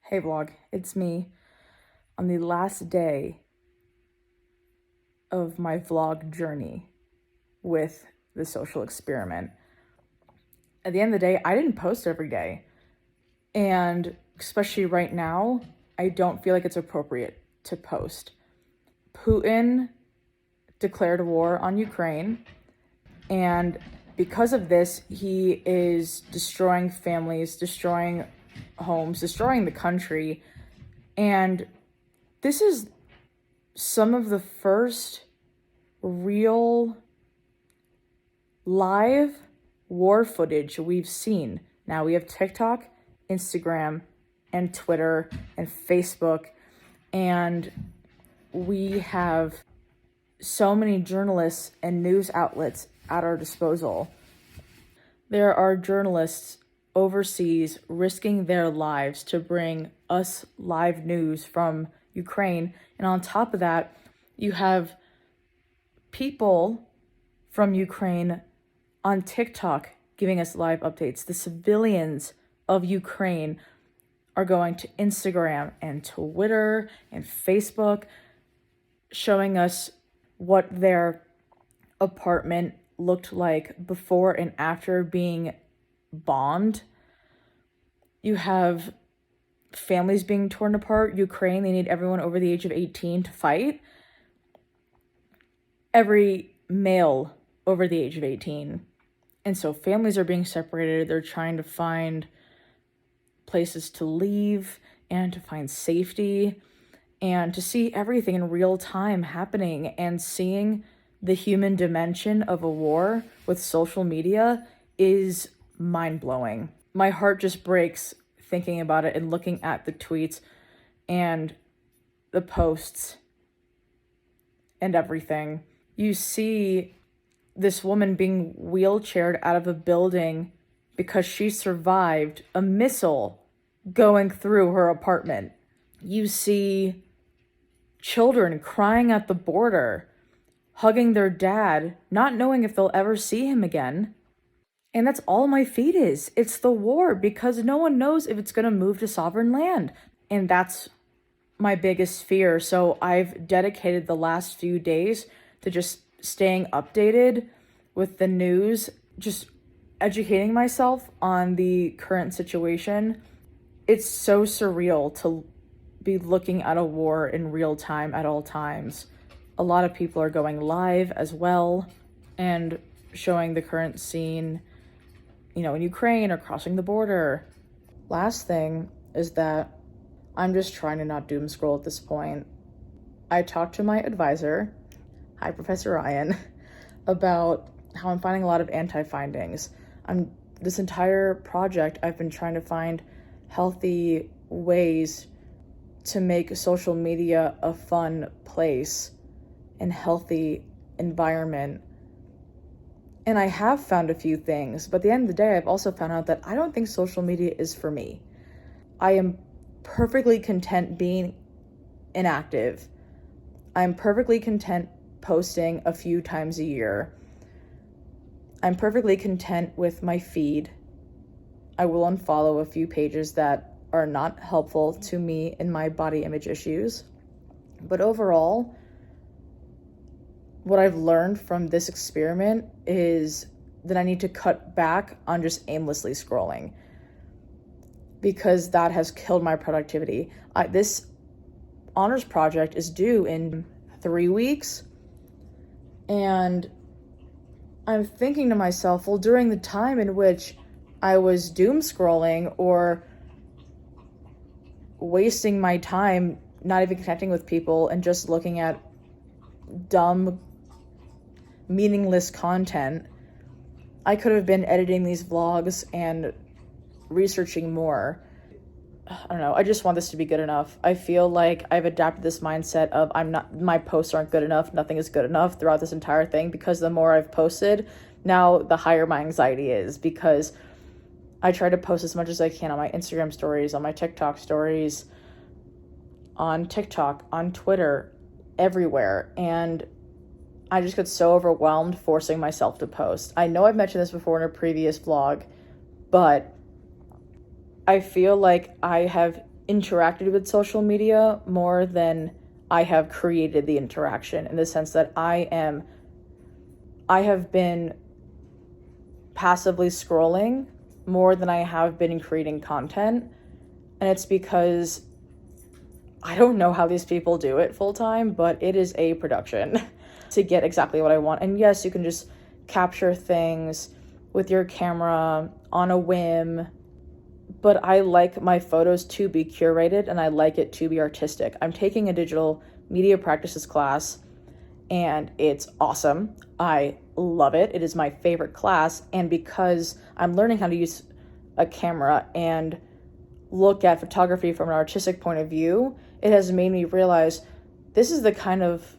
Hey vlog, it's me on the last day of my vlog journey with the social experiment. At the end of the day, I didn't post every day. And especially right now, I don't feel like it's appropriate to post. Putin declared war on Ukraine, and because of this, he is destroying families, destroying homes, destroying the country. And this is some of the first real live war footage we've seen. Now we have TikTok, Instagram, and Twitter, and Facebook, and we have so many journalists and news outlets at our disposal. There are journalists overseas risking their lives to bring us live news from Ukraine. And on top of that, you have people from Ukraine on TikTok giving us live updates. The civilians of Ukraine are going to Instagram and Twitter and Facebook, showing us what their apartment looked like before and after being bombed. You have families being torn apart. Ukraine, they need everyone over the age of 18 to fight. Every male over the age of 18. And so families are being separated. They're trying to find places to leave and to find safety and to see everything in real time happening. And seeing the human dimension of a war with social media is mind-blowing. My heart just breaks thinking about it and looking at the tweets and the posts and everything. You see this woman being wheelchaired out of a building because she survived a missile going through her apartment. You see children crying at the border, hugging their dad, not knowing if they'll ever see him again. And that's all my feed is. It's the war, because no one knows if it's going to move to sovereign land. And that's my biggest fear. So I've dedicated the last few days to just staying updated with the news, just educating myself on the current situation. It's so surreal to be looking at a war in real time at all times. A lot of people are going live as well and showing the current scene, in Ukraine or crossing the border. Last thing is that I'm just trying to not doom scroll at this point. I talked to my advisor, hi Professor Ryan, about how I'm finding a lot of anti-findings. This entire project, I've been trying to find healthy ways to make social media a fun place and healthy environment. And I have found a few things, but at the end of the day, I've also found out that I don't think social media is for me. I am perfectly content being inactive. I'm perfectly content posting a few times a year. I'm perfectly content with my feed. I will unfollow a few pages that are not helpful to me in my body image issues. But overall, what I've learned from this experiment is that I need to cut back on just aimlessly scrolling, because that has killed my productivity. This honors project is due in 3 weeks, and I'm thinking to myself, well, during the time in which I was doom scrolling or wasting my time not even connecting with people and just looking at dumb, meaningless content, I could have been editing these vlogs and researching more. I don't know, I just want this to be good enough. I feel like I've adapted this mindset of my posts aren't good enough, nothing is good enough throughout this entire thing, because the more I've posted, now the higher my anxiety is, because I try to post as much as I can on my Instagram stories, on my TikTok stories, on TikTok, on Twitter, everywhere. And I just get so overwhelmed forcing myself to post. I know I've mentioned this before in a previous vlog, but I feel like I have interacted with social media more than I have created the interaction, in the sense that I have been passively scrolling more than I have been creating content. And it's because I don't know how these people do it full time, but it is a production to get exactly what I want. And yes, you can just capture things with your camera on a whim, but I like my photos to be curated and I like it to be artistic. I'm taking a digital media practices class and it's awesome. I love it. It is my favorite class. And because I'm learning how to use a camera and look at photography from an artistic point of view, it has made me realize this is the kind of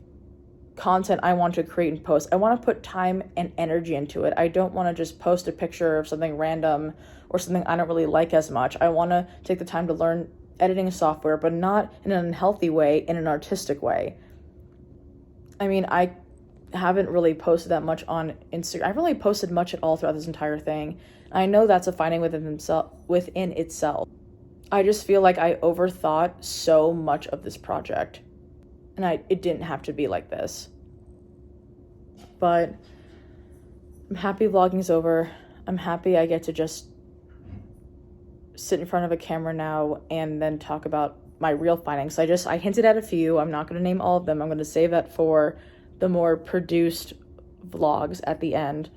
content I want to create and post. I want to put time and energy into it. I don't want to just post a picture of something random or something I don't really like as much. I want to take the time to learn editing software, but not in an unhealthy way, in an artistic way. I mean, I haven't really posted that much on Instagram. I haven't really posted much at all throughout this entire thing. I know that's a finding within itself. I just feel like I overthought so much of this project. And it didn't have to be like this. But I'm happy vlogging's over. I'm happy I get to just sit in front of a camera now and then talk about my real findings. I hinted at a few. I'm not going to name all of them. I'm going to save that for the more produced vlogs at the end.